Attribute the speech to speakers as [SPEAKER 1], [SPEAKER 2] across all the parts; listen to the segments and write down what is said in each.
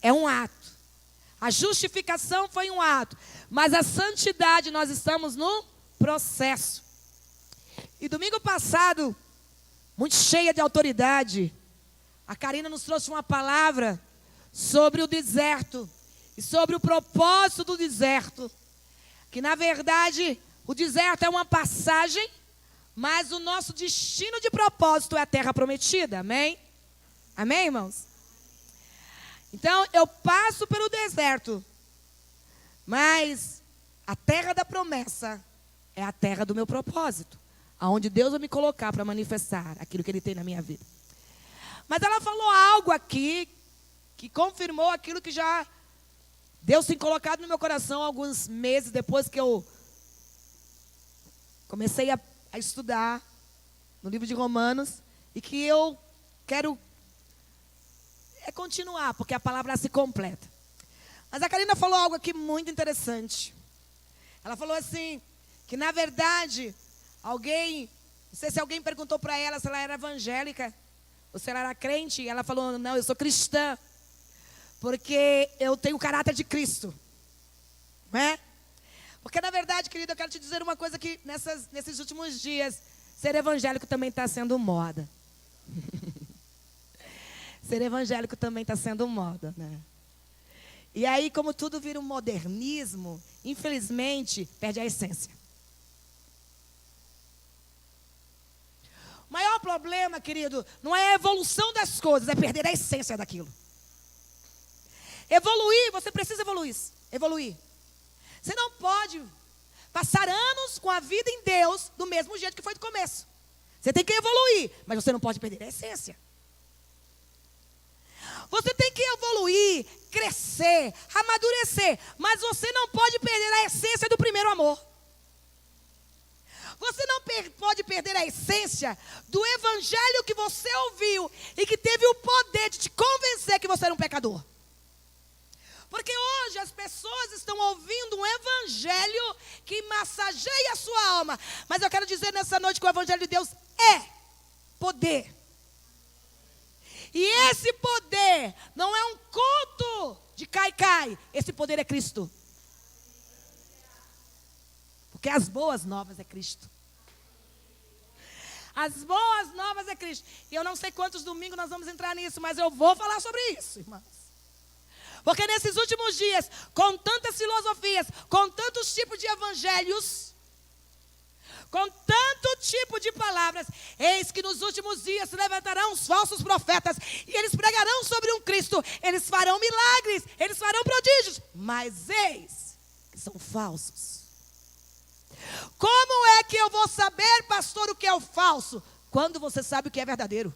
[SPEAKER 1] é um ato. A justificação foi um ato. Mas a santidade, nós estamos no processo. E domingo passado, muito cheia de autoridade, a Karina nos trouxe uma palavra sobre o deserto. E sobre o propósito do deserto. Que na verdade, o deserto é uma passagem, mas o nosso destino de propósito é a terra prometida. Amém? Amém, irmãos? Então, eu passo pelo deserto, mas a terra da promessa é a terra do meu propósito, aonde Deus vai me colocar para manifestar aquilo que Ele tem na minha vida. Mas ela falou algo aqui que confirmou aquilo que já Deus tem colocado no meu coração alguns meses depois que eu comecei a estudar no livro de Romanos, e que eu quero continuar, porque a palavra se completa. Mas a Karina falou algo aqui muito interessante. Ela falou assim, que na verdade, não sei se alguém perguntou para ela se ela era evangélica, ou se ela era crente, e ela falou, não, eu sou cristã, porque eu tenho o caráter de Cristo. Não é? Porque na verdade, querido, eu quero te dizer uma coisa que nesses últimos dias, ser evangélico também está sendo moda. Ser evangélico também está sendo moda, né? E aí, como tudo vira um modernismo, infelizmente, perde a essência. O maior problema, querido, não é a evolução das coisas, é perder a essência daquilo. Evoluir, você precisa evoluir. Você não pode passar anos com a vida em Deus do mesmo jeito que foi do começo. Você tem que evoluir, mas você não pode perder a essência. Você tem que evoluir, crescer, amadurecer, mas você não pode perder a essência do primeiro amor. Você não pode perder a essência do evangelho que você ouviu e que teve o poder de te convencer que você era um pecador. Porque hoje as pessoas estão ouvindo um evangelho que massageia a sua alma. Mas eu quero dizer nessa noite que o evangelho de Deus é poder. E esse poder não é um culto de cai-cai. Esse poder é Cristo. Porque as boas novas é Cristo. As boas novas é Cristo. E eu não sei quantos domingos nós vamos entrar nisso, mas eu vou falar sobre isso, irmãos. Porque nesses últimos dias, com tantas filosofias, com tantos tipos de evangelhos, com tanto tipo de palavras, eis que nos últimos dias se levantarão os falsos profetas, e eles pregarão sobre um Cristo, eles farão milagres, eles farão prodígios, mas eis que são falsos. Como é que eu vou saber, pastor, o que é o falso? Quando você sabe o que é verdadeiro.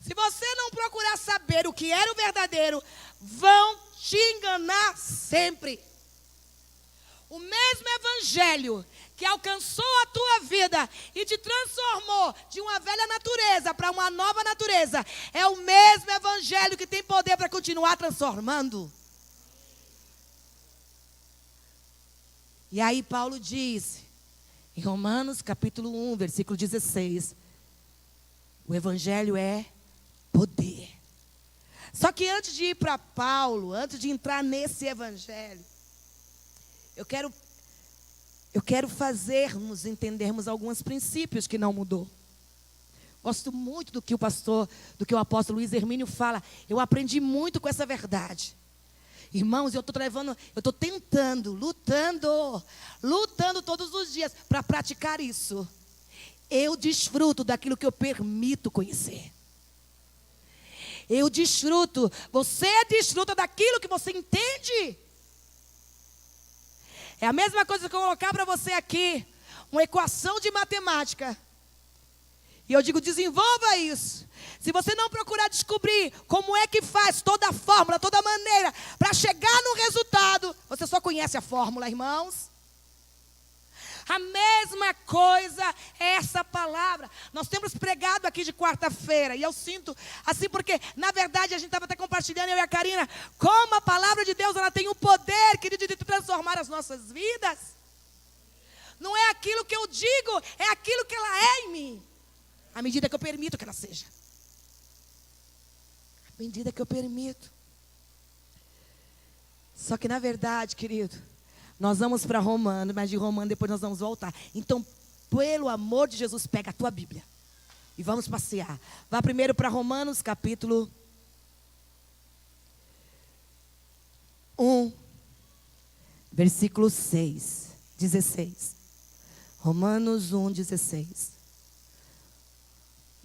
[SPEAKER 1] Se você não procurar saber o que era o verdadeiro, vão te enganar sempre. O mesmo evangelho que alcançou a tua vida e te transformou de uma velha natureza para uma nova natureza, é o mesmo evangelho que tem poder para continuar transformando. E aí Paulo diz, em Romanos capítulo 1, versículo 16, o evangelho é poder. Só que antes de ir para Paulo, antes de entrar nesse evangelho, eu quero fazermos entendermos alguns princípios que não mudou. Gosto muito do que o apóstolo Luiz Hermínio fala. Eu aprendi muito com essa verdade. Irmãos, eu estou tentando, lutando todos os dias para praticar isso. Eu desfruto daquilo que eu permito conhecer. Eu desfruto, você desfruta daquilo que você entende. É a mesma coisa que eu colocar para você aqui, uma equação de matemática. E eu digo, desenvolva isso. Se você não procurar descobrir como é que faz toda a fórmula, toda a maneira, para chegar no resultado, você só conhece a fórmula, irmãos. A mesma coisa é essa palavra. Nós temos pregado aqui de quarta-feira. E eu sinto assim porque, na verdade, a gente estava até compartilhando, eu e a Karina, como a palavra de Deus ela tem o poder, querido, de transformar as nossas vidas. Não é aquilo que eu digo, é aquilo que ela é em mim. À medida que eu permito que ela seja. medida que eu permito. Só que na verdade, querido, nós vamos para Romanos, mas de Romanos depois nós vamos voltar. Então, pelo amor de Jesus, pega a tua Bíblia e vamos passear. Vá primeiro para Romanos capítulo 1, versículo 16. Romanos 1, 16.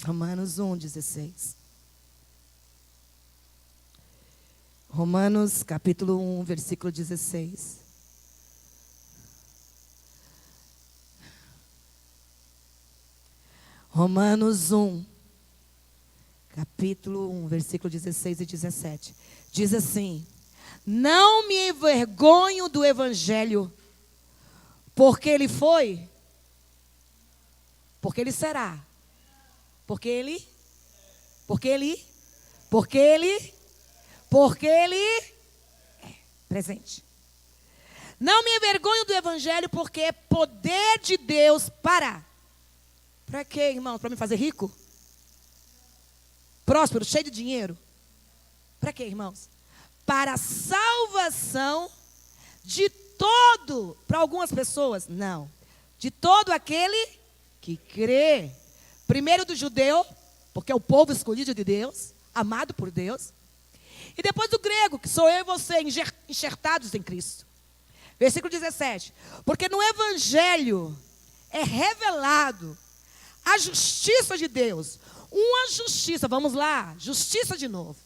[SPEAKER 1] Romanos 1, 16. Romanos capítulo 1, versículo 16. Romanos 1, capítulo 1, versículo 16 e 17. Diz assim: não me envergonho do evangelho, porque ele foi, porque ele será, porque ele é presente. Não me envergonho do evangelho, porque é poder de Deus para quê, irmão? Para me fazer rico? Próspero, cheio de dinheiro? Para quê, irmãos? Para a salvação de todo, para algumas pessoas, não. De todo aquele que crê. Primeiro do judeu, porque é o povo escolhido de Deus, amado por Deus. E depois do grego, que sou eu e você, enxertados em Cristo. Versículo 17. Porque no evangelho é revelado a justiça de Deus. Uma justiça, vamos lá, justiça de novo.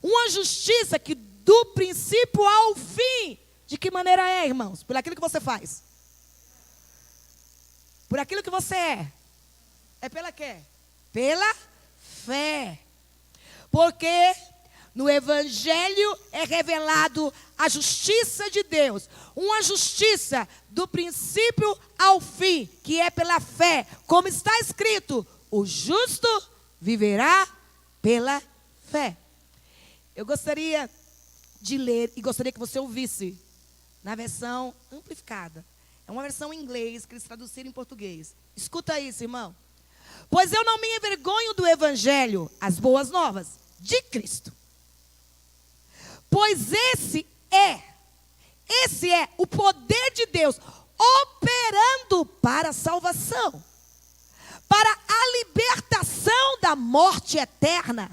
[SPEAKER 1] Uma justiça que do princípio ao fim. De que maneira é, irmãos? Por aquilo que você faz. Por aquilo que você é. É pela quê? Pela fé. Porque no evangelho é revelado a justiça de Deus. Uma justiça do princípio ao fim, que é pela fé. Como está escrito, o justo viverá pela fé. Eu gostaria de ler e gostaria que você ouvisse na versão amplificada. É uma versão em inglês que eles traduziram em português. Escuta isso, irmão. Pois eu não me envergonho do evangelho, as boas novas, de Cristo. Pois esse é o poder de Deus operando para a salvação, para a libertação da morte eterna,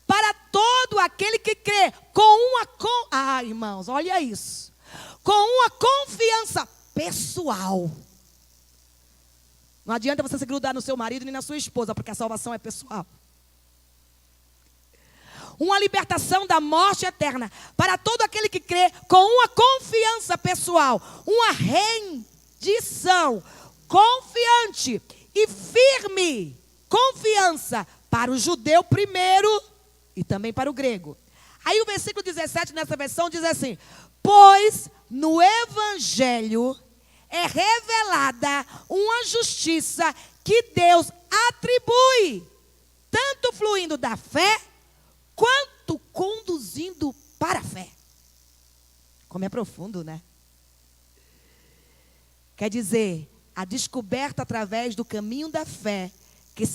[SPEAKER 1] para todo aquele que crê irmãos, olha isso, com uma confiança pessoal. Não adianta você se grudar no seu marido nem na sua esposa, porque a salvação é pessoal. Uma libertação da morte eterna para todo aquele que crê, com uma confiança pessoal, uma rendição confiante e firme confiança para o judeu primeiro e também para o grego. Aí o versículo 17 nessa versão diz assim: pois no evangelho é revelada uma justiça que Deus atribui, tanto fluindo da fé, quanto conduzindo para a fé. Como é profundo, né? Quer dizer, a descoberta através do caminho da fé, que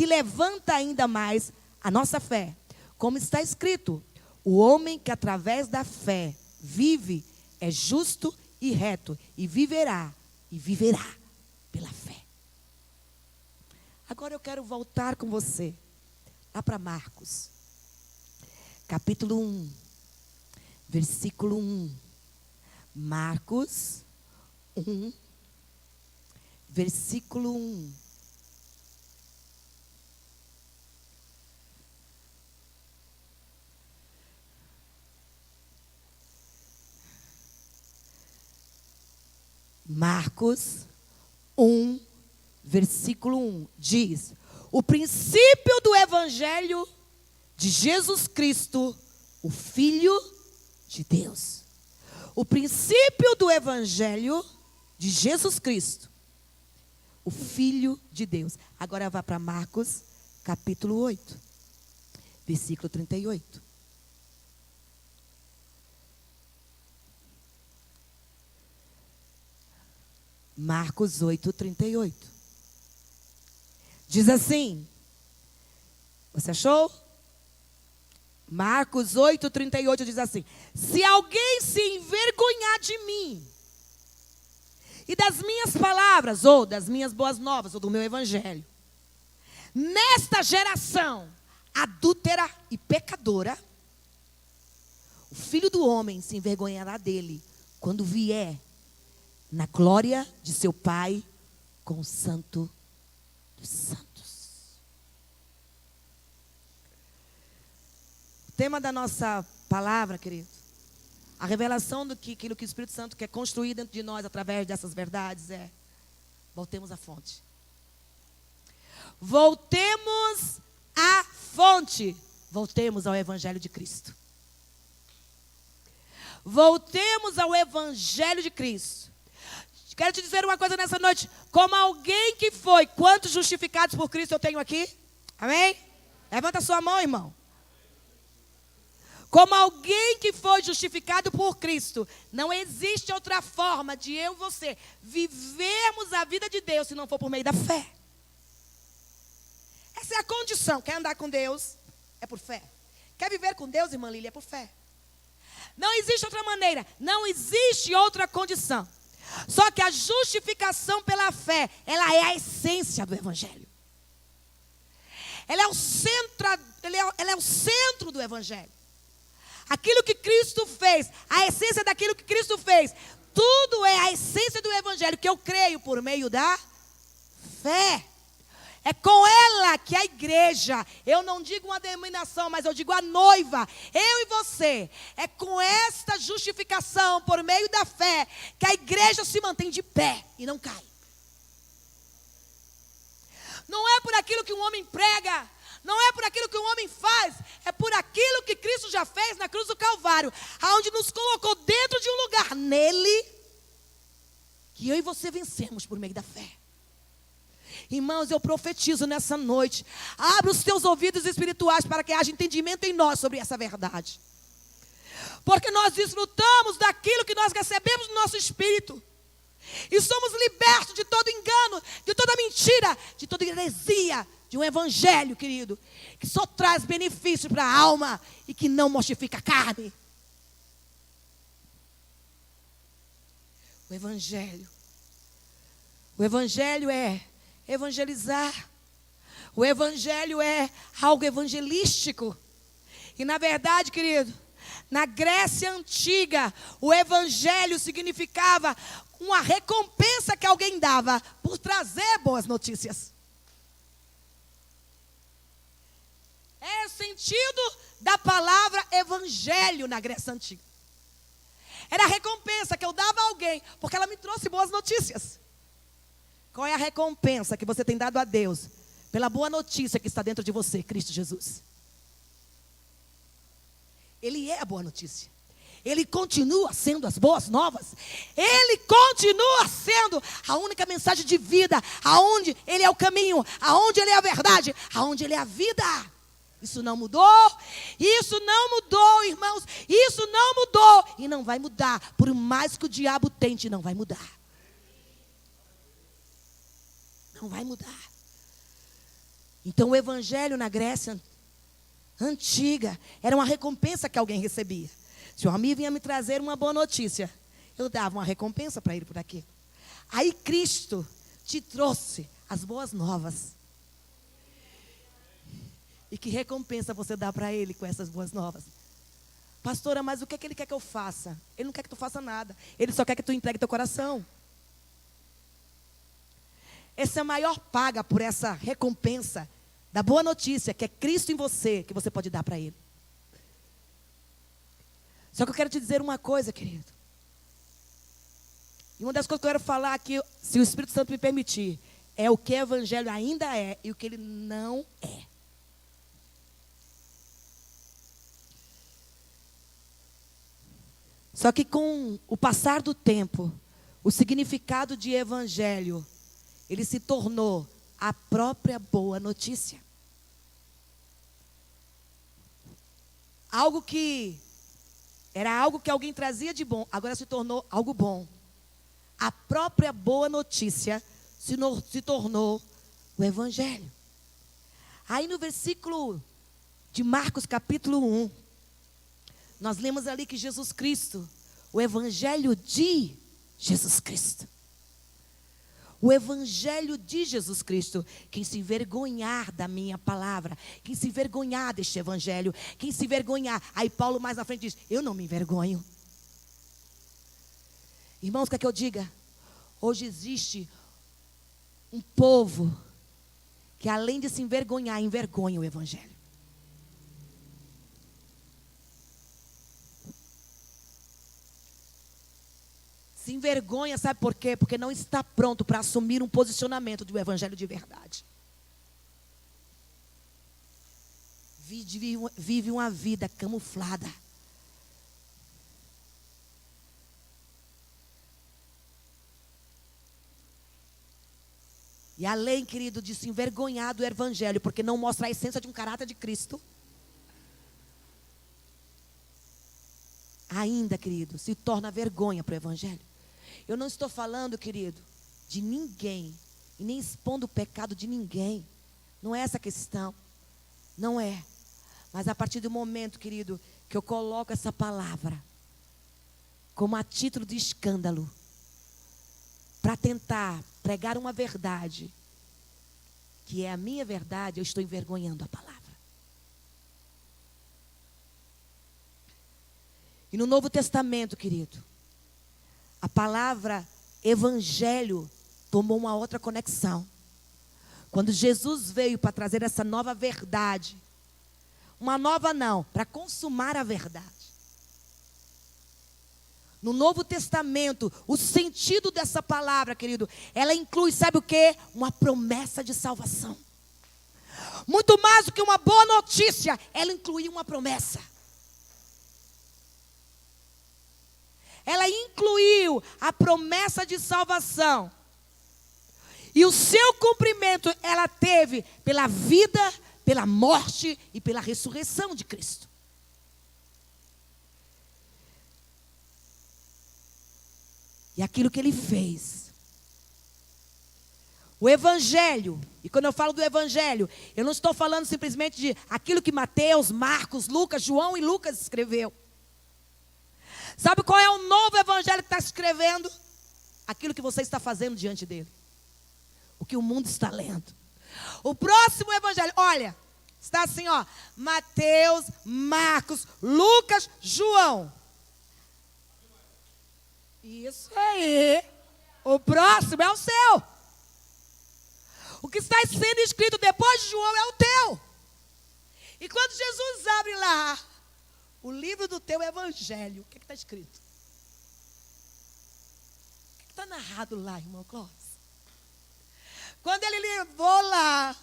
[SPEAKER 1] levanta ainda mais a nossa fé. Como está escrito, o homem que através da fé vive é justo e reto, e viverá pela fé. Agora eu quero voltar com você lá para Marcos, capítulo 1, versículo 1. Marcos 1, versículo 1. Marcos 1, versículo 1 diz: o princípio do evangelho de Jesus Cristo, o Filho de Deus. O princípio do evangelho de Jesus Cristo, o Filho de Deus. Agora vá para Marcos, capítulo 8, versículo 38. Marcos 8, 38. Diz assim: Você achou? Marcos 8:38 diz assim: se alguém se envergonhar de mim e das minhas palavras, ou das minhas boas novas, ou do meu evangelho, nesta geração adúltera e pecadora, o Filho do Homem se envergonhará dele quando vier na glória de seu Pai com o Santo dos Santos. O tema da nossa palavra, querido, a revelação daquilo que o Espírito Santo quer construir dentro de nós através dessas verdades é: voltemos à fonte. Voltemos à fonte. Voltemos ao Evangelho de Cristo. Voltemos ao Evangelho de Cristo. Quero te dizer uma coisa nessa noite. Como alguém que foi, quantos justificados por Cristo eu tenho aqui? Amém? Levanta a sua mão, irmão. Como alguém que foi justificado por Cristo, não existe outra forma de eu e você vivermos a vida de Deus se não for por meio da fé. Essa é a condição. Quer andar com Deus? É por fé. Quer viver com Deus, irmã Lília? É por fé. Não existe outra maneira. Não existe outra condição. Só que a justificação pela fé, ela é a essência do Evangelho. Ela é o centro do Evangelho. Aquilo que Cristo fez, a essência daquilo que Cristo fez, tudo é a essência do Evangelho que eu creio por meio da fé. É com ela que a igreja, eu não digo uma denominação, mas eu digo a noiva, eu e você, é com esta justificação por meio da fé que a igreja se mantém de pé e não cai. Não é por aquilo que um homem prega, não é por aquilo que um homem faz, é por aquilo que Cristo já fez na cruz do Calvário, aonde nos colocou dentro de um lugar nele, que eu e você vencemos por meio da fé. Irmãos, eu profetizo nessa noite, abra os teus ouvidos espirituais para que haja entendimento em nós sobre essa verdade. Porque nós desfrutamos daquilo que nós recebemos no nosso espírito. E somos libertos de todo engano, de toda mentira, de toda heresia, de um evangelho, querido, que só traz benefício para a alma e que não mortifica a carne. O evangelho é evangelizar. O evangelho é algo evangelístico. E na verdade, querido, na Grécia antiga, o evangelho significava uma recompensa que alguém dava por trazer boas notícias. É o sentido da palavra evangelho na Grécia antiga. Era a recompensa que eu dava a alguém porque ela me trouxe boas notícias. Qual é a recompensa que você tem dado a Deus pela boa notícia que está dentro de você, Cristo Jesus? Ele é a boa notícia. Ele continua sendo as boas novas. Ele continua sendo a única mensagem de vida, aonde Ele é o caminho, aonde Ele é a verdade, aonde Ele é a vida. Isso não mudou, irmãos, isso não mudou e não vai mudar. Por mais que o diabo tente, não vai mudar. Não vai mudar. Então o evangelho na Grécia antiga era uma recompensa que alguém recebia. Se um amigo vinha me trazer uma boa notícia, eu dava uma recompensa para ele por aquilo. Aí Cristo te trouxe as boas novas. E que recompensa você dá para ele com essas boas novas? Pastora, mas o que é que ele quer que eu faça? Ele não quer que tu faça nada. Ele só quer que tu entregue teu coração. Essa é a maior paga por essa recompensa da boa notícia, que é Cristo em você, que você pode dar para Ele. Só que eu quero te dizer uma coisa, querido. E uma das coisas que eu quero falar aqui, se o Espírito Santo me permitir, é o que o evangelho ainda é e o que ele não é. Só que com o passar do tempo, o significado de evangelho, ele se tornou a própria boa notícia. Algo que era algo que alguém trazia de bom, agora se tornou algo bom. A própria boa notícia se tornou o evangelho. Aí no versículo de Marcos capítulo 1, nós lemos ali que Jesus Cristo, o evangelho de Jesus Cristo. O evangelho de Jesus Cristo, quem se envergonhar da minha palavra, quem se envergonhar deste evangelho, quem se envergonhar. Aí Paulo mais na frente diz, eu não me envergonho. Irmãos, quer que eu diga? Hoje existe um povo que além de se envergonhar, envergonha o evangelho. Se envergonha, sabe por quê? Porque não está pronto para assumir um posicionamento do evangelho de verdade. Vive uma vida camuflada. E além, querido, de se envergonhar do evangelho, porque não mostra a essência de um caráter de Cristo, ainda, querido, se torna vergonha para o evangelho. Eu não estou falando, querido, de ninguém, e nem expondo o pecado de ninguém. Não é essa a questão. Não é. Mas a partir do momento, querido, que eu coloco essa palavra como a título de escândalo, para tentar pregar uma verdade, que é a minha verdade, eu estou envergonhando a palavra. E no Novo Testamento, querido, a palavra evangelho tomou uma outra conexão. Quando Jesus veio para trazer essa nova verdade, uma nova não, para consumar a verdade. No Novo Testamento, o sentido dessa palavra, querido, ela inclui, sabe o quê? Uma promessa de salvação. Muito mais do que uma boa notícia, ela inclui uma promessa. Ela incluiu a promessa de salvação. E o seu cumprimento ela teve pela vida, pela morte e pela ressurreição de Cristo. E aquilo que ele fez. O evangelho, e quando eu falo do evangelho, eu não estou falando simplesmente de aquilo que Mateus, Marcos, Lucas, João e Lucas escreveu. Sabe qual é o novo evangelho que está escrevendo? Aquilo que você está fazendo diante dele. O que o mundo está lendo. O próximo evangelho, olha, está assim, ó, Mateus, Marcos, Lucas, João. Isso aí. O próximo é o seu. O que está sendo escrito depois de João é o teu. E quando Jesus abre lá o livro do teu evangelho, o que está escrito? O que está narrado lá, irmão Clóvis? Quando ele levou lá,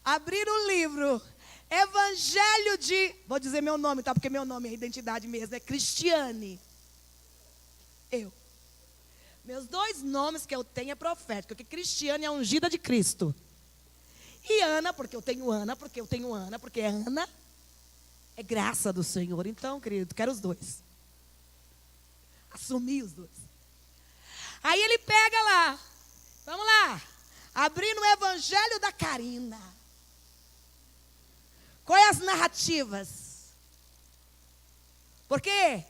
[SPEAKER 1] abrir o livro, evangelho de, vou dizer meu nome, tá? Porque meu nome é identidade mesmo, é Cristiane. Eu. Meus dois nomes que eu tenho é profético, porque Cristiane é ungida de Cristo. E Ana, porque eu tenho Ana, porque Ana é graça do Senhor. Então, querido, quero os dois. Assumir os dois. Aí ele pega lá, vamos lá, abrindo o evangelho da Karina. Quais as narrativas? Por quê?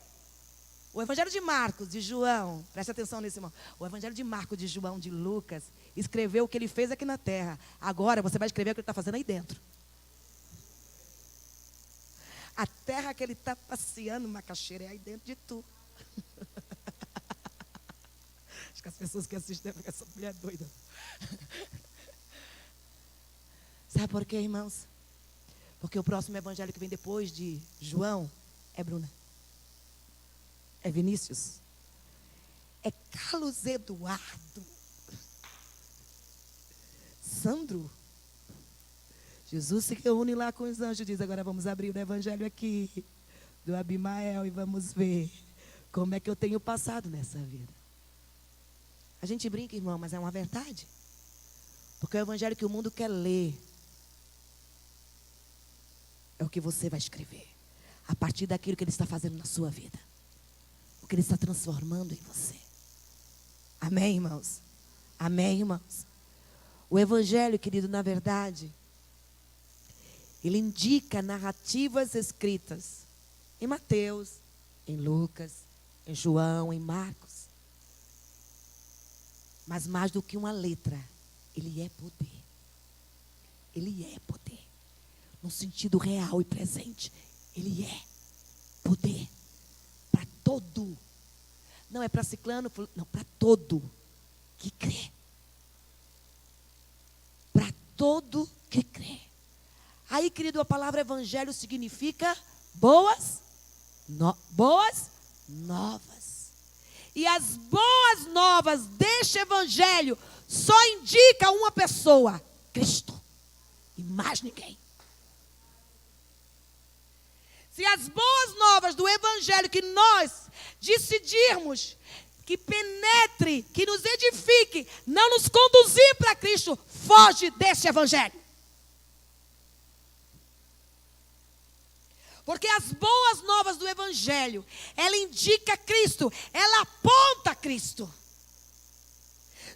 [SPEAKER 1] O evangelho de Marcos, de João, preste atenção nisso, irmão. O evangelho de Marcos, de João, de Lucas, escreveu o que ele fez aqui na terra. Agora você vai escrever o que ele está fazendo aí dentro. A terra que ele está passeando, macaxeira, é aí dentro de tu. Acho que as pessoas que assistem devem ficar, essa mulher é doida. Sabe por quê, irmãos? Porque o próximo evangelho que vem depois de João é Bruna. É Vinícius. É Carlos Eduardo. Sandro. Jesus se reúne lá com os anjos e diz, agora vamos abrir o evangelho aqui do Abimael e vamos ver como é que eu tenho passado nessa vida. A gente brinca, irmão, mas é uma verdade. Porque o evangelho que o mundo quer ler é o que você vai escrever. A partir daquilo que ele está fazendo na sua vida. O que ele está transformando em você. Amém, irmãos? Amém, irmãos? O evangelho, querido, na verdade, Ele indica narrativas escritas em Mateus, em Lucas, em João, em Marcos. Mas mais do que uma letra, ele é poder. Ele é poder. No sentido real e presente. Ele é poder. Para todo. Não é para ciclano, não, para todo que crê. Para todo que crê. Aí, querido, a palavra evangelho significa boas novas. E as boas novas deste evangelho só indica uma pessoa, Cristo, e mais ninguém. Se as boas novas do evangelho que nós decidirmos que penetre, que nos edifique, não nos conduzir para Cristo, foge desse evangelho. Porque as boas novas do evangelho, ela indica Cristo, ela aponta Cristo.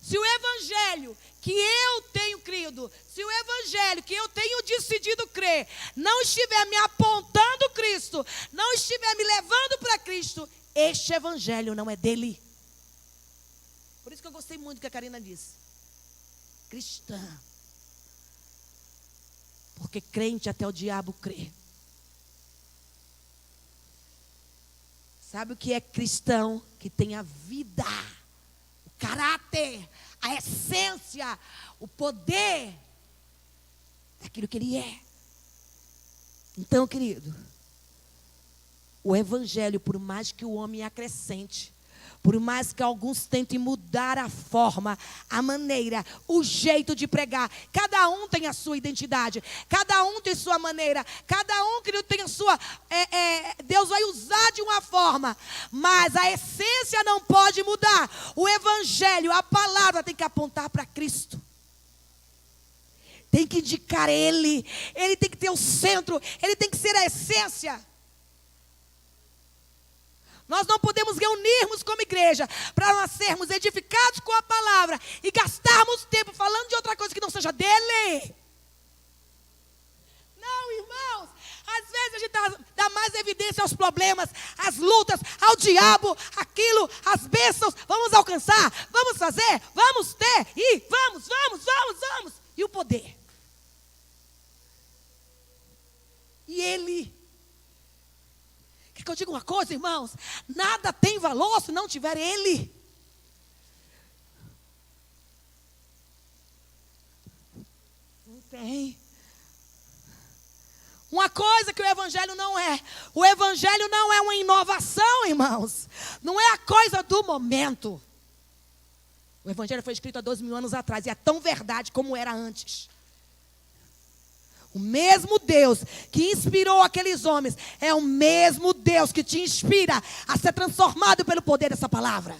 [SPEAKER 1] Se o evangelho que eu tenho crido, se o evangelho que eu tenho decidido crer, não estiver me apontando Cristo, não estiver me levando para Cristo, este evangelho não é dele. Por isso que eu gostei muito do que a Karina disse. Cristã. Porque crente até o diabo crê. Sabe o que é cristão? Que tem a vida, o caráter, a essência, o poder daquilo que ele é. Então, querido, o evangelho, por mais que o homem acrescente, por mais que alguns tentem mudar a forma, a maneira, o jeito de pregar, cada um tem a sua identidade, cada um tem sua maneira, cada um, querido, tem a sua... Deus vai usar de uma forma, mas a essência não pode mudar. O evangelho, a palavra tem que apontar para Cristo. Tem que indicar Ele. Ele tem que ter o centro, Ele tem que ser a essência. Nós não podemos reunirmos como igreja para nós sermos edificados com a palavra e gastarmos tempo falando de outra coisa que não seja dele. Não, irmãos, às vezes a gente dá mais evidência aos problemas, às lutas, ao diabo, aquilo, as bênçãos. Vamos alcançar, vamos fazer, vamos ter, e vamos. E o poder. E ele... Quer que eu diga uma coisa, irmãos? Nada tem valor se não tiver ele. Não tem. Uma coisa que o evangelho não é. O evangelho não é uma inovação, irmãos. Não é a coisa do momento. O evangelho foi escrito há 2.000 anos atrás e é tão verdade como era antes. O mesmo Deus que inspirou aqueles homens é o mesmo Deus que te inspira a ser transformado pelo poder dessa palavra.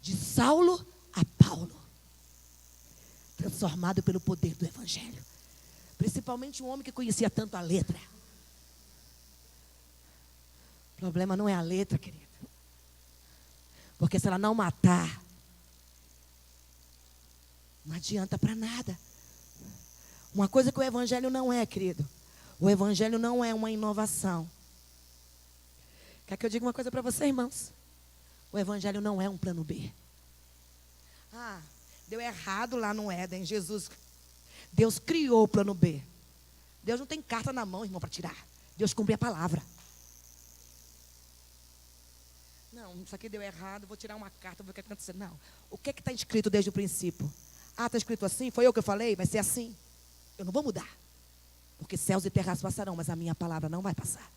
[SPEAKER 1] De Saulo a Paulo. Transformado pelo poder do evangelho. Principalmente um homem que conhecia tanto a letra. O problema não é a letra, querido. Porque se ela não matar, não adianta para nada. Uma coisa que o evangelho não é, querido. O evangelho não é uma inovação. Quer que eu diga uma coisa para você, irmãos? O evangelho não é um plano B. Ah, deu errado lá no Éden, Jesus. Deus criou o plano B. Deus não tem carta na mão, irmão, para tirar. Deus cumpre a palavra. Não, isso aqui deu errado, vou tirar uma carta, vou ver o que vai acontecer. Não, o que está escrito desde o princípio? Ah, está escrito assim, foi eu que eu falei, vai ser assim. Eu não vou mudar. Porque céus e terras passarão, mas a minha palavra não vai passar.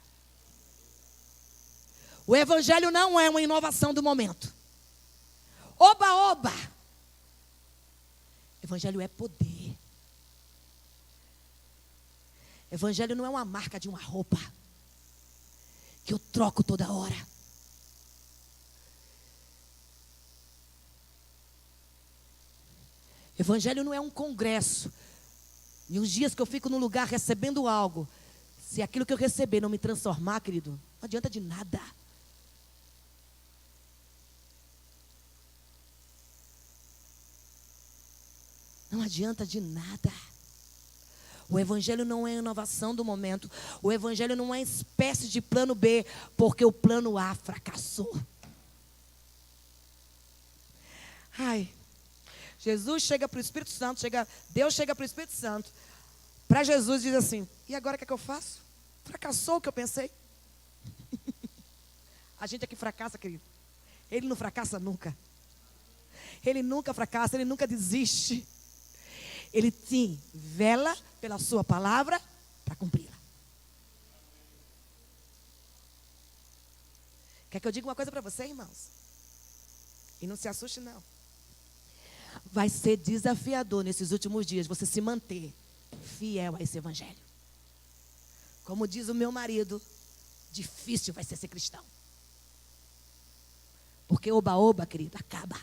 [SPEAKER 1] O evangelho não é uma inovação do momento. Oba, oba. Evangelho é poder. Evangelho não é uma marca de uma roupa que eu troco toda hora. Evangelho não é um congresso. E os dias que eu fico num lugar recebendo algo, se aquilo que eu receber não me transformar, querido, não adianta de nada. Não adianta de nada. O evangelho não é a inovação do momento. O evangelho não é espécie de plano B, porque o plano A fracassou. Ai, Jesus chega para o Espírito Santo, Deus chega para o Espírito Santo, para Jesus e diz assim: e agora o que é que eu faço? Fracassou o que eu pensei. A gente é que fracassa, querido. Ele não fracassa nunca. Ele nunca fracassa, ele nunca desiste. Ele sim vela pela sua palavra para cumpri-la. Quer que eu diga uma coisa para você, irmãos? E não se assuste, não. Vai ser desafiador nesses últimos dias você se manter fiel a esse evangelho. Como diz o meu marido, difícil vai ser cristão. Porque oba-oba, querido, acaba.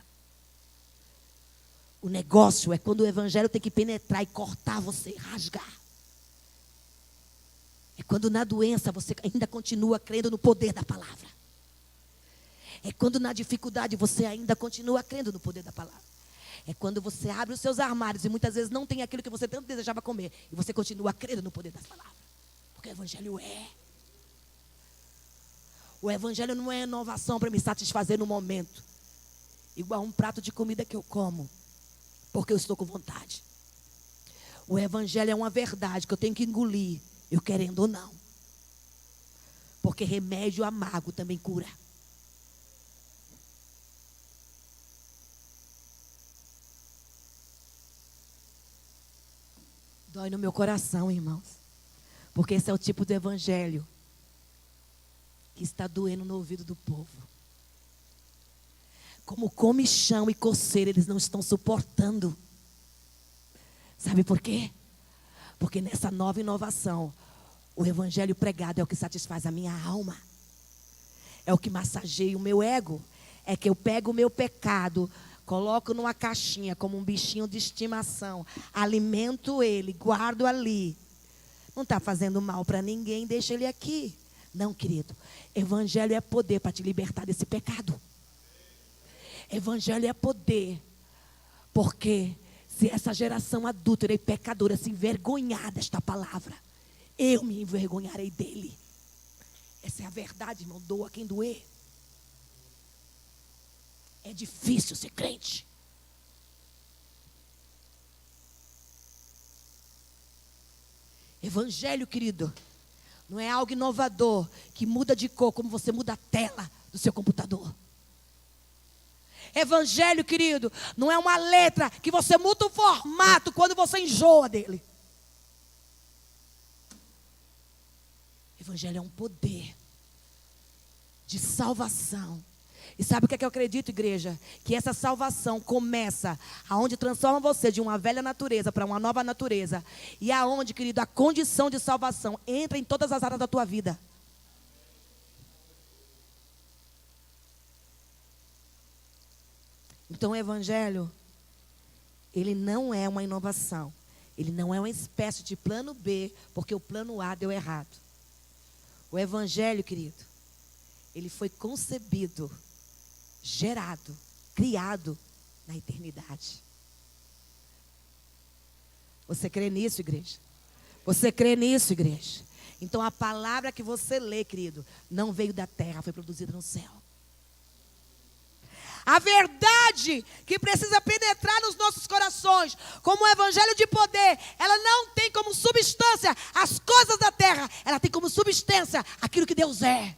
[SPEAKER 1] O negócio é quando o evangelho tem que penetrar e cortar você, rasgar. É quando na doença você ainda continua crendo no poder da palavra. É quando na dificuldade você ainda continua crendo no poder da palavra. É quando você abre os seus armários e muitas vezes não tem aquilo que você tanto desejava comer. E você continua crendo no poder das palavras. Porque o evangelho é. O evangelho não é inovação para me satisfazer no momento. Igual um prato de comida que eu como, porque eu estou com vontade. O evangelho é uma verdade que eu tenho que engolir, eu querendo ou não. Porque remédio amargo também cura. Dói no meu coração, irmãos. Porque esse é o tipo de evangelho que está doendo no ouvido do povo. Como comichão e coceira, eles não estão suportando. Sabe por quê? Porque nessa nova inovação, o evangelho pregado é o que satisfaz a minha alma. É o que massageia o meu ego. É que eu pego o meu pecado, coloco numa caixinha como um bichinho de estimação, alimento ele, guardo ali. Não está fazendo mal para ninguém, deixa ele aqui. Não, querido. Evangelho é poder para te libertar desse pecado. Evangelho é poder. Porque se essa geração adúltera e pecadora se envergonhar desta palavra, eu me envergonharei dele. Essa é a verdade, irmão. Doa quem doer. É difícil ser crente. Evangelho, querido, não é algo inovador que muda de cor como você muda a tela do seu computador. Evangelho, querido, não é uma letra que você muda o formato quando você enjoa dele. Evangelho é um poder de salvação. E sabe o que é que eu acredito, igreja? Que essa salvação começa aonde transforma você de uma velha natureza para uma nova natureza. E aonde, querido, a condição de salvação entra em todas as áreas da tua vida. Então o evangelho, ele não é uma inovação. Ele não é uma espécie de plano B, porque o plano A deu errado. O evangelho, querido, ele foi concebido, gerado, criado na eternidade. Você crê nisso, igreja? Você crê nisso, igreja? Então a palavra que você lê, querido, não veio da terra, foi produzida no céu. A verdade que precisa penetrar nos nossos corações, como o evangelho de poder, ela não tem como substância as coisas da terra, ela tem como substância aquilo que Deus é.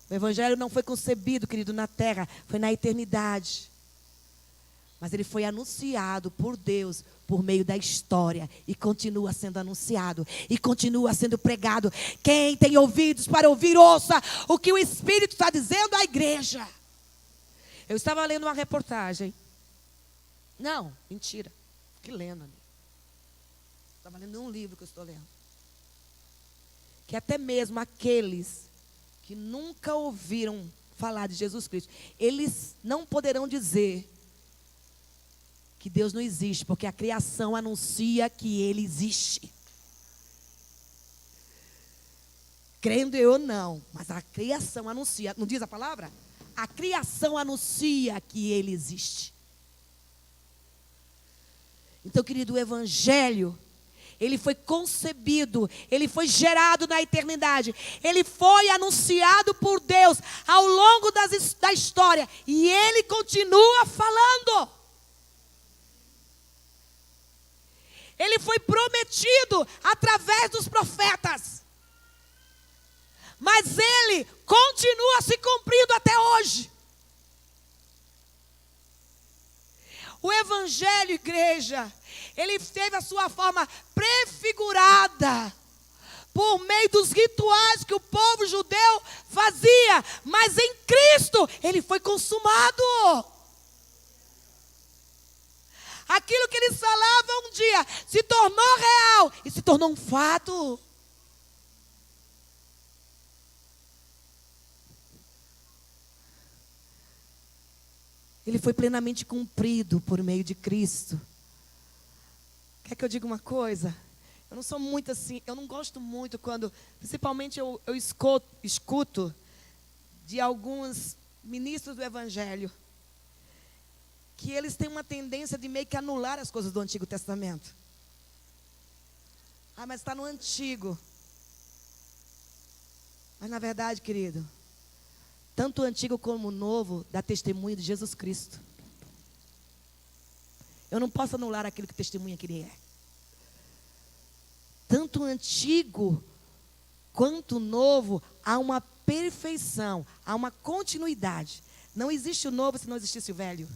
[SPEAKER 1] O evangelho não foi concebido, querido, na terra, foi na eternidade. Mas ele foi anunciado por Deus por meio da história e continua sendo anunciado e continua sendo pregado. Quem tem ouvidos para ouvir, ouça o que o Espírito está dizendo à igreja. Eu estava lendo uma reportagem. Não, mentira. Fiquei lendo ali. Estava lendo um livro que eu estou lendo. Que até mesmo aqueles que nunca ouviram falar de Jesus Cristo, eles não poderão dizer que Deus não existe, porque a criação anuncia que Ele existe. Crendo eu ou não, mas a criação anuncia, não diz a palavra? A criação anuncia que Ele existe. Então, querido, o evangelho, ele foi concebido, ele foi gerado na eternidade, ele foi anunciado por Deus ao longo da história, e ele continua falando. Ele foi prometido através dos profetas, mas ele continua se cumprindo até hoje. O evangelho, igreja, ele teve a sua forma prefigurada por meio dos rituais que o povo judeu fazia, mas em Cristo ele foi consumado. Aquilo que eles falavam um dia se tornou real e se tornou um fato. Ele foi plenamente cumprido por meio de Cristo. Quer que eu diga uma coisa? Eu não sou muito assim, eu não gosto muito quando, principalmente eu escuto de alguns ministros do Evangelho, que eles têm uma tendência de meio que anular as coisas do Antigo Testamento. Ah, mas está no Antigo. Mas na verdade, querido, tanto o Antigo como o Novo dá testemunho de Jesus Cristo. Eu não posso anular aquilo que testemunha que Ele é. Tanto o Antigo quanto o Novo há uma perfeição, há uma continuidade. Não existe o Novo se não existisse o Velho.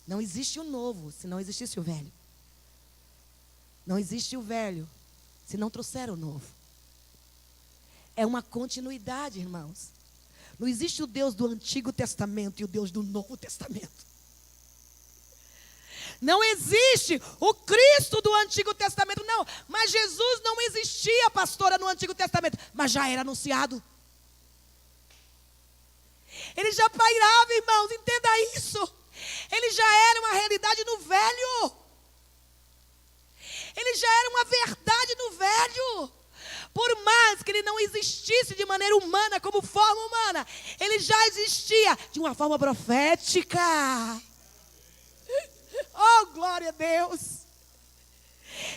[SPEAKER 1] Não existe o Novo se não existisse o Velho. Não existe o Velho se não trouxer o Novo. É uma continuidade, irmãos. Não existe o Deus do Antigo Testamento e o Deus do Novo Testamento. Não existe o Cristo do Antigo Testamento, não. Mas Jesus não existia, pastora, no Antigo Testamento, mas já era anunciado. Ele já pairava, irmãos, entenda isso. Ele já era uma realidade no Velho. Ele já era uma verdade no Velho. Por mais que ele não existisse de maneira humana, como forma humana, ele já existia de uma forma profética. Oh, glória a Deus.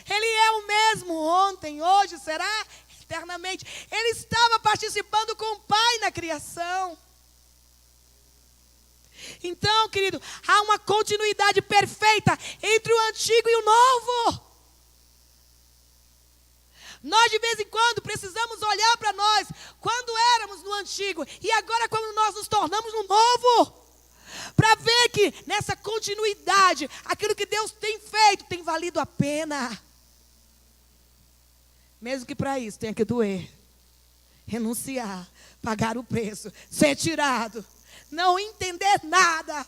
[SPEAKER 1] Ele é o mesmo ontem, hoje, será eternamente. Ele estava participando com o Pai na criação. Então, querido, há uma continuidade perfeita entre o antigo e o novo. Nós, de vez em quando, precisamos olhar para nós, quando éramos no antigo, e agora quando nós nos tornamos no novo, para ver que nessa continuidade, aquilo que Deus tem feito, tem valido a pena. Mesmo que para isso tenha que doer, renunciar, pagar o preço, ser tirado, não entender nada.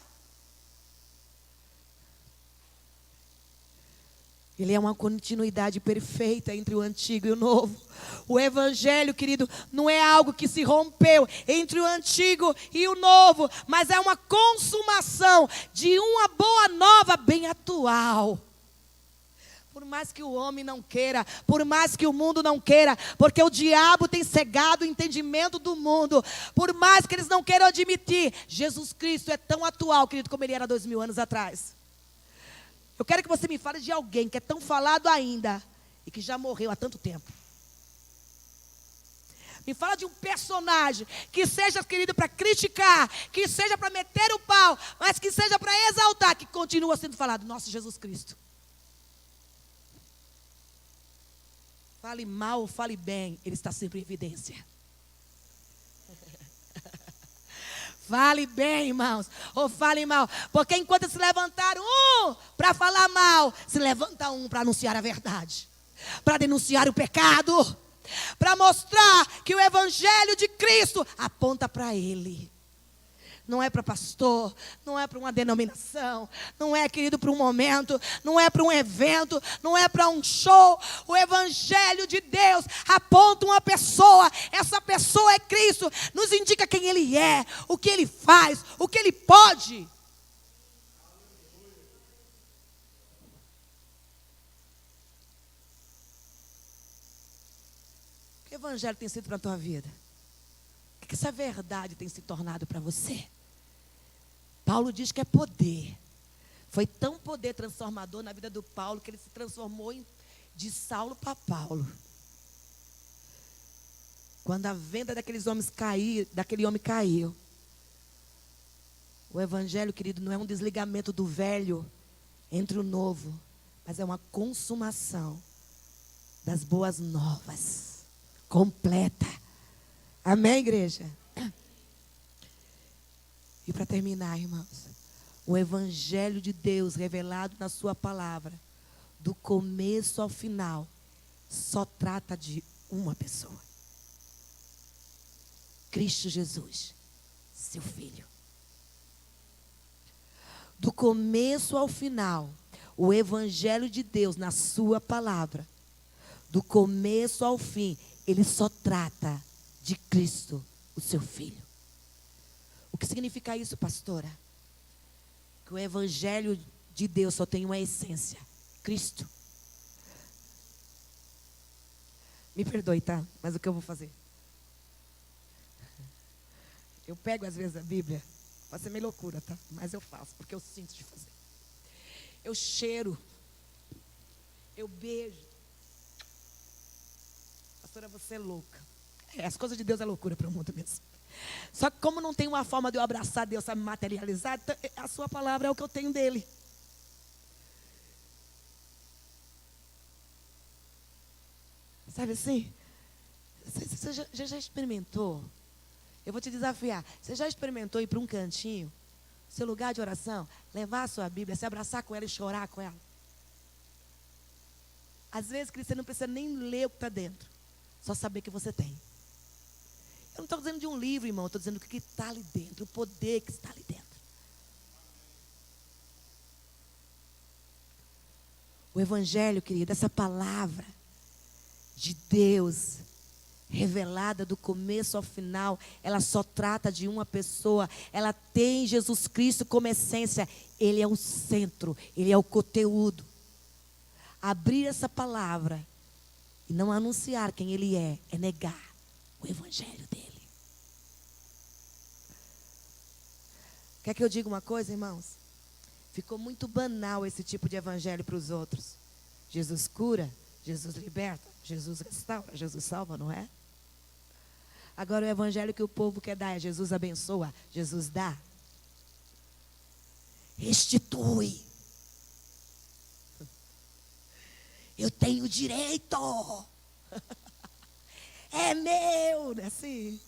[SPEAKER 1] Ele é uma continuidade perfeita entre o antigo e o novo. O evangelho, querido, não é algo que se rompeu entre o antigo e o novo, mas é uma consumação de uma boa nova bem atual. Por mais que o homem não queira, por mais que o mundo não queira, porque o diabo tem cegado o entendimento do mundo, por mais que eles não queiram admitir, Jesus Cristo é tão atual, querido, como ele era 2000 anos atrás. Eu quero que você me fale de alguém que é tão falado ainda e que já morreu há tanto tempo. Me fala de um personagem que seja, querido, para criticar, que seja para meter o pau, mas que seja para exaltar, que continua sendo falado, nosso Jesus Cristo. Fale mal ou fale bem, ele está sempre em evidência. Fale bem, irmãos, ou fale mal. Porque enquanto se levantar um para falar mal, se levanta um para anunciar a verdade, para denunciar o pecado, para mostrar que o evangelho de Cristo aponta para Ele. Não é para pastor, não é para uma denominação, não é, querido, para um momento, não é para um evento, não é para um show. O evangelho de Deus aponta uma pessoa, essa pessoa é Cristo, nos indica quem Ele é, o que Ele faz, o que Ele pode. O que o evangelho tem sido para a tua vida? O que essa verdade tem se tornado para você? Paulo diz que é poder. Foi tão poder transformador na vida do Paulo que ele se transformou de Saulo para Paulo. Quando a venda daquele homem caiu, o evangelho, querido, não é um desligamento do velho entre o novo, mas é uma consumação das boas novas, completa. Amém, igreja? E para terminar, irmãos, o evangelho de Deus revelado na sua palavra, do começo ao final, só trata de uma pessoa: Cristo Jesus, seu Filho. Do começo ao final, o evangelho de Deus na sua palavra, do começo ao fim, ele só trata de Cristo, o seu Filho. O que significa isso, pastora? Que o evangelho de Deus só tem uma essência: Cristo. Me perdoe, tá? Mas o que eu vou fazer? Eu pego às vezes a Bíblia, pode ser meio loucura, tá? Mas eu faço, porque eu sinto de fazer. Eu cheiro, eu beijo. Pastora, você é louca. As coisas de Deus é loucura para o mundo mesmo. Só que como não tem uma forma de eu abraçar Deus, sabe, materializar, então, a sua palavra é o que eu tenho dele. Sabe assim? Você já experimentou? Eu vou te desafiar. Você já experimentou ir para um cantinho, seu lugar de oração, levar a sua Bíblia, se abraçar com ela e chorar com ela? Às vezes, você não precisa nem ler o que está dentro, só saber que você tem. Eu não estou dizendo de um livro, irmão, eu estou dizendo o que está ali dentro, o poder que está ali dentro. O evangelho, querido, essa palavra de Deus, revelada do começo ao final, ela só trata de uma pessoa. Ela tem Jesus Cristo como essência. Ele é o centro, ele é o conteúdo. Abrir essa palavra e não anunciar quem ele é negar o evangelho dele. Quer que eu diga uma coisa, irmãos? Ficou muito banal esse tipo de evangelho para os outros. Jesus cura, Jesus liberta, Jesus restaura, Jesus salva, não é? Agora o evangelho que o povo quer dar é: Jesus abençoa, Jesus dá, restitui. Eu tenho direito. É meu, não é assim?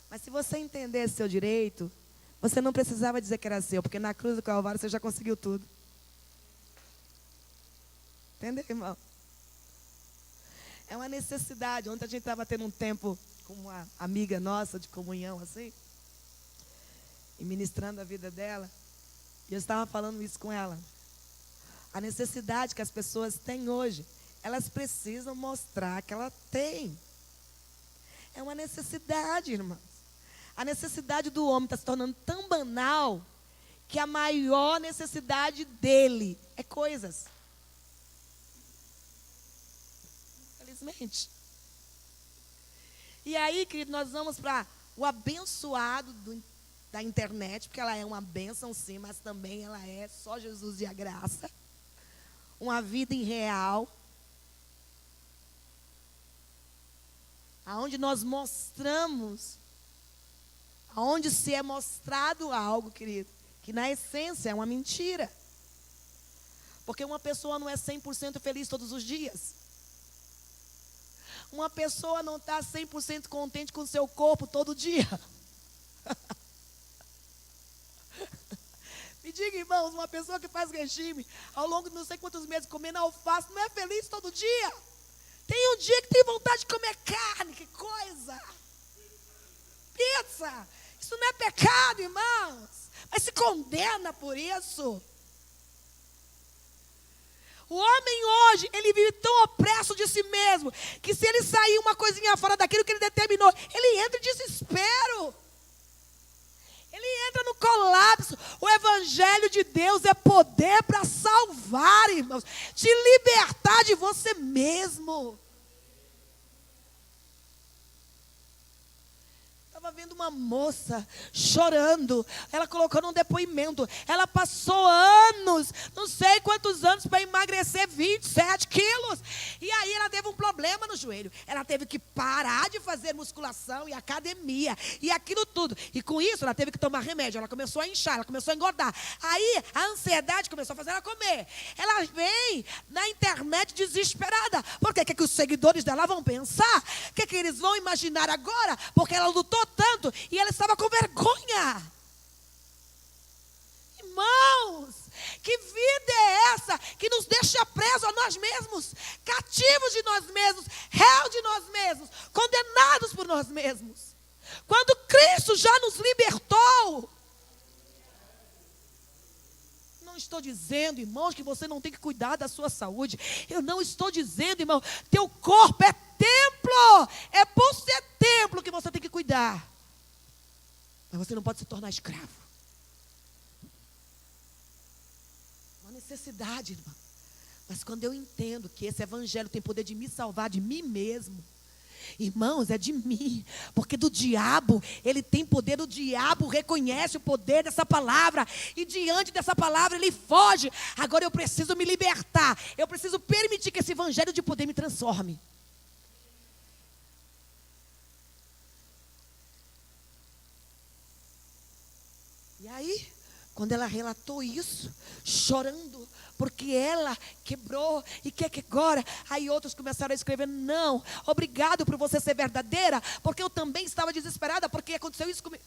[SPEAKER 1] Mas se você entender seu direito, você não precisava dizer que era seu, porque na cruz do Calvário você já conseguiu tudo. Entendeu, irmão? É uma necessidade. Ontem a gente estava tendo um tempo com uma amiga nossa de comunhão, assim, e ministrando a vida dela. E eu estava falando isso com ela. A necessidade que as pessoas têm hoje, elas precisam mostrar que ela tem. É uma necessidade, irmãos. A necessidade do homem está se tornando tão banal que a maior necessidade dele é coisas. Infelizmente. E aí, querido, nós vamos para o abençoado da internet, porque ela é uma bênção, sim, mas também ela é só Jesus e a graça. Uma vida irreal. Aonde nós mostramos, aonde se é mostrado algo, querido, que na essência é uma mentira. Porque uma pessoa não é 100% feliz todos os dias. Uma pessoa não está 100% contente com o seu corpo todo dia. Me diga, irmãos, uma pessoa que faz regime ao longo de não sei quantos meses comendo alface não é feliz todo dia. Tem um dia que tem vontade de comer carne, que coisa. Pizza. Isso não é pecado, irmãos. Mas se condena por isso. O homem hoje, ele vive tão opresso de si mesmo, que se ele sair uma coisinha fora daquilo que ele determinou, ele entra em desespero. Ele entra no colapso. O evangelho de Deus é poder para salvar, irmãos. Te libertar de você mesmo. Estava estava vendo uma moça chorando. Ela colocou num depoimento. Ela passou anos, não sei quantos anos, para emagrecer 27 quilos. E aí ela teve um problema no joelho. Ela teve que parar de fazer musculação e academia. E aquilo tudo. E com isso ela teve que tomar remédio. Ela começou a inchar, ela começou a engordar. Aí a ansiedade começou a fazer ela comer. Ela vem na internet desesperada. Por quê? O que os seguidores dela vão pensar? O que eles vão imaginar agora? Porque ela lutou tanto e ela estava com vergonha. Irmãos, que vida é essa que nos deixa presos a nós mesmos, cativos de nós mesmos, réus de nós mesmos, condenados por nós mesmos? Quando Cristo já nos libertou. Não estou dizendo, irmãos, que você não tem que cuidar da sua saúde. Eu não estou dizendo, irmão, teu corpo é templo. É por ser templo que você tem que cuidar. Mas você não pode se tornar escravo. Uma necessidade, irmão. Mas quando eu entendo que esse evangelho tem poder de me salvar de mim mesmo, irmãos, é de mim, porque do diabo, ele tem poder, o diabo reconhece o poder dessa palavra, e diante dessa palavra ele foge. Agora eu preciso me libertar, eu preciso permitir que esse evangelho de poder me transforme. E aí, quando ela relatou isso, chorando, porque ela quebrou e quer que agora. Aí outros começaram a escrever: não, obrigado por você ser verdadeira, porque eu também estava desesperada, porque aconteceu isso comigo.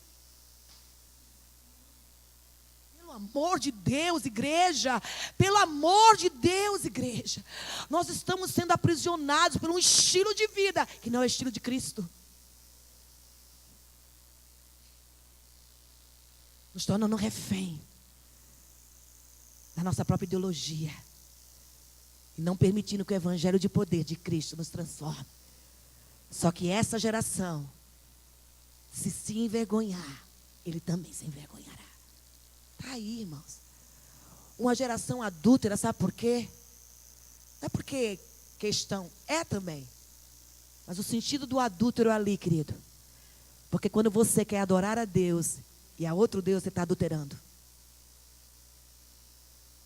[SPEAKER 1] Pelo amor de Deus, igreja, pelo amor de Deus, igreja, nós estamos sendo aprisionados por um estilo de vida que não é o estilo de Cristo. Nos tornando refém da nossa própria ideologia. E não permitindo que o evangelho de poder de Cristo nos transforme. Só que essa geração, se envergonhar, ele também se envergonhará. Está aí, irmãos. Uma geração adúltera, sabe por quê? Não é porque questão, é também. Mas o sentido do adúltero ali, querido. Porque quando você quer adorar a Deus e a outro Deus, você está adulterando.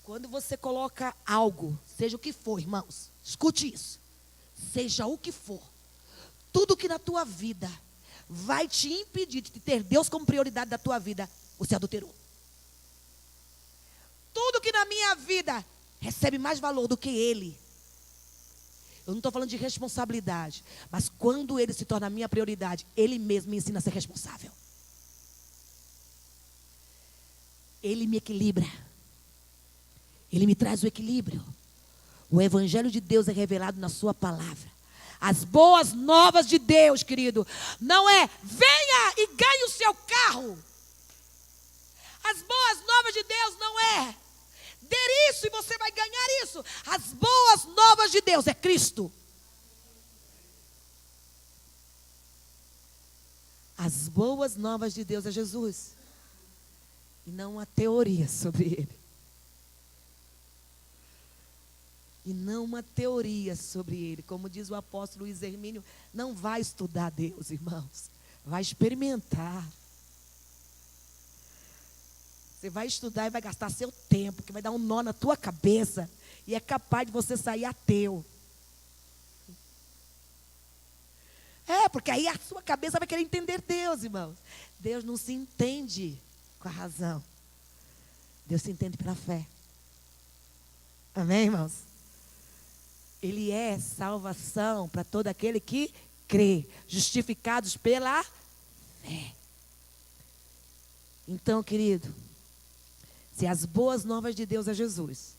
[SPEAKER 1] Quando você coloca algo, seja o que for, irmãos, escute isso. Seja o que for, tudo que na tua vida vai te impedir de ter Deus como prioridade da tua vida, você adulterou. Tudo que na minha vida recebe mais valor do que Ele. Eu não estou falando de responsabilidade, mas quando Ele se torna a minha prioridade, Ele mesmo me ensina a ser responsável. Ele me equilibra. Ele me traz o equilíbrio. O evangelho de Deus é revelado na sua palavra. As boas novas de Deus, querido, não é venha e ganhe o seu carro. As boas novas de Deus não é dê isso e você vai ganhar isso. As boas novas de Deus é Cristo. As boas novas de Deus é Jesus. E não uma teoria sobre Ele. E não uma teoria sobre Ele. Como diz o apóstolo Luiz Hermínio, não vai estudar Deus, irmãos. Vai experimentar. Você vai estudar e vai gastar seu tempo, que vai dar um nó na tua cabeça. E é capaz de você sair ateu. Porque aí a sua cabeça vai querer entender Deus, irmãos. Deus não se entende com a razão. Deus se entende pela fé. Amém, irmãos? Ele é salvação para todo aquele que crê, justificados pela fé. Então, querido, se as boas novas de Deus é Jesus,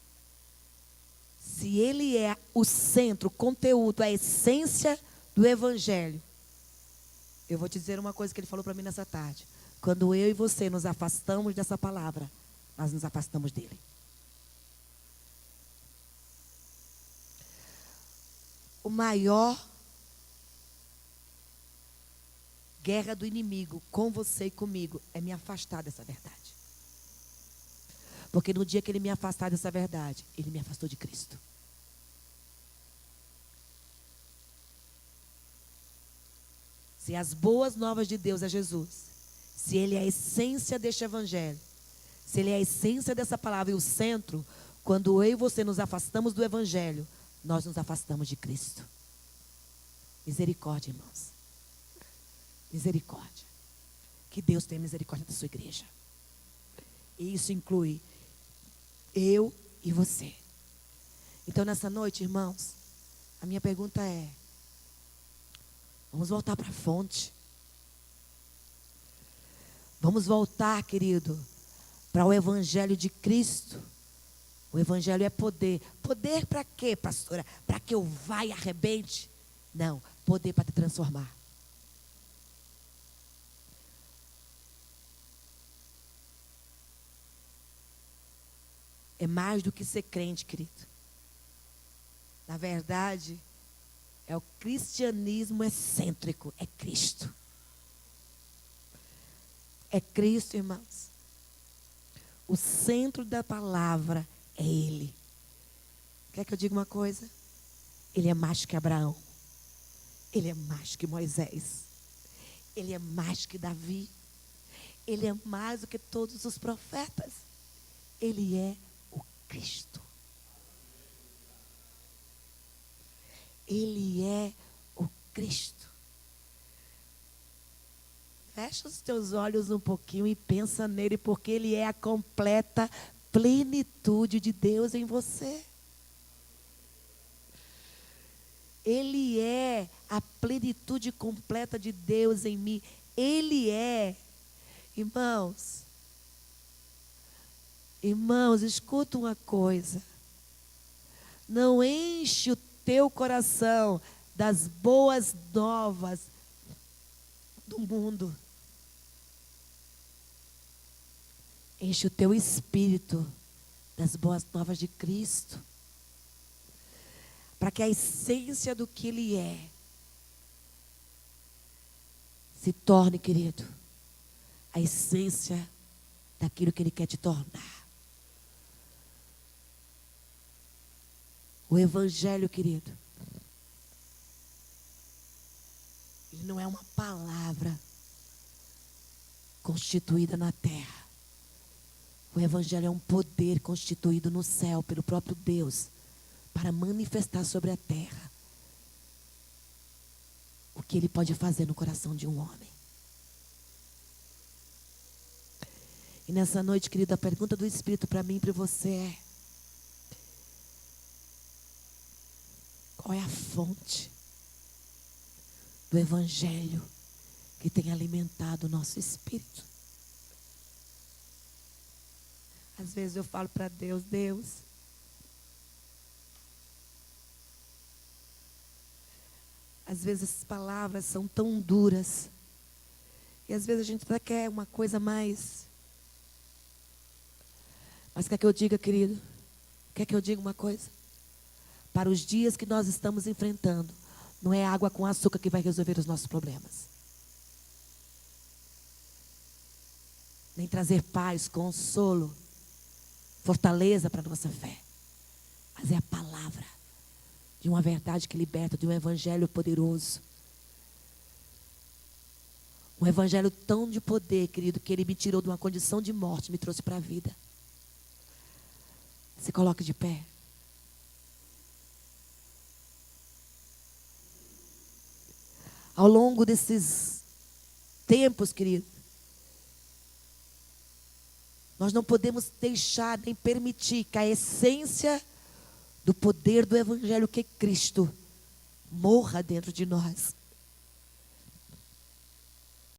[SPEAKER 1] se Ele é o centro, o conteúdo, a essência do Evangelho, eu vou te dizer uma coisa que Ele falou para mim nessa tarde. Quando eu e você nos afastamos dessa palavra, nós nos afastamos dEle. O maior guerra do inimigo com você e comigo é me afastar dessa verdade. Porque no dia que ele me afastar dessa verdade, ele me afastou de Cristo. Se as boas novas de Deus é Jesus, se Ele é a essência deste evangelho, se Ele é a essência dessa palavra e o centro, quando eu e você nos afastamos do evangelho, nós nos afastamos de Cristo. Misericórdia, irmãos. Misericórdia. Que Deus tenha misericórdia da sua igreja. E isso inclui eu e você. Então, nessa noite, irmãos, a minha pergunta é: vamos voltar para a fonte. Vamos voltar, querido, para o evangelho de Cristo. O evangelho é poder. Poder para quê, pastora? Para que eu vá e arrebente? Não, poder para te transformar. É mais do que ser crente, querido. Na verdade, é o cristianismo excêntrico, é Cristo. É Cristo, irmãos. O centro da palavra é Ele. Quer que eu diga uma coisa? Ele é mais que Abraão. Ele é mais que Moisés. Ele é mais que Davi. Ele é mais do que todos os profetas. Ele é o Cristo. Ele é o Cristo. Fecha os teus olhos um pouquinho e pensa nele, porque Ele é a completa plenitude de Deus em você. Ele é a plenitude completa de Deus em mim. Ele é. Irmãos, escuta uma coisa. Não enche o teu coração das boas novas do mundo. Enche o teu espírito das boas novas de Cristo. Para que a essência do que Ele é se torne, querido, a essência daquilo que Ele quer te tornar. O evangelho, querido, ele não é uma palavra constituída na terra. O evangelho é um poder constituído no céu pelo próprio Deus para manifestar sobre a terra o que Ele pode fazer no coração de um homem. E nessa noite, querido, a pergunta do Espírito para mim e para você é: qual é a fonte do evangelho que tem alimentado o nosso espírito? Às vezes eu falo para Deus: Deus, às vezes as palavras são tão duras. E às vezes a gente até quer uma coisa mais. Mas quer que eu diga, querido? Quer que eu diga uma coisa? Para os dias que nós estamos enfrentando, não é água com açúcar que vai resolver os nossos problemas. Nem trazer paz, consolo, fortaleza para a nossa fé. Mas é a palavra de uma verdade que liberta, de um evangelho poderoso. Um evangelho tão de poder, querido, que Ele me tirou de uma condição de morte, me trouxe para a vida. Se coloque de pé. Ao longo desses tempos, querido, nós não podemos deixar nem permitir que a essência do poder do evangelho, que é Cristo, morra dentro de nós.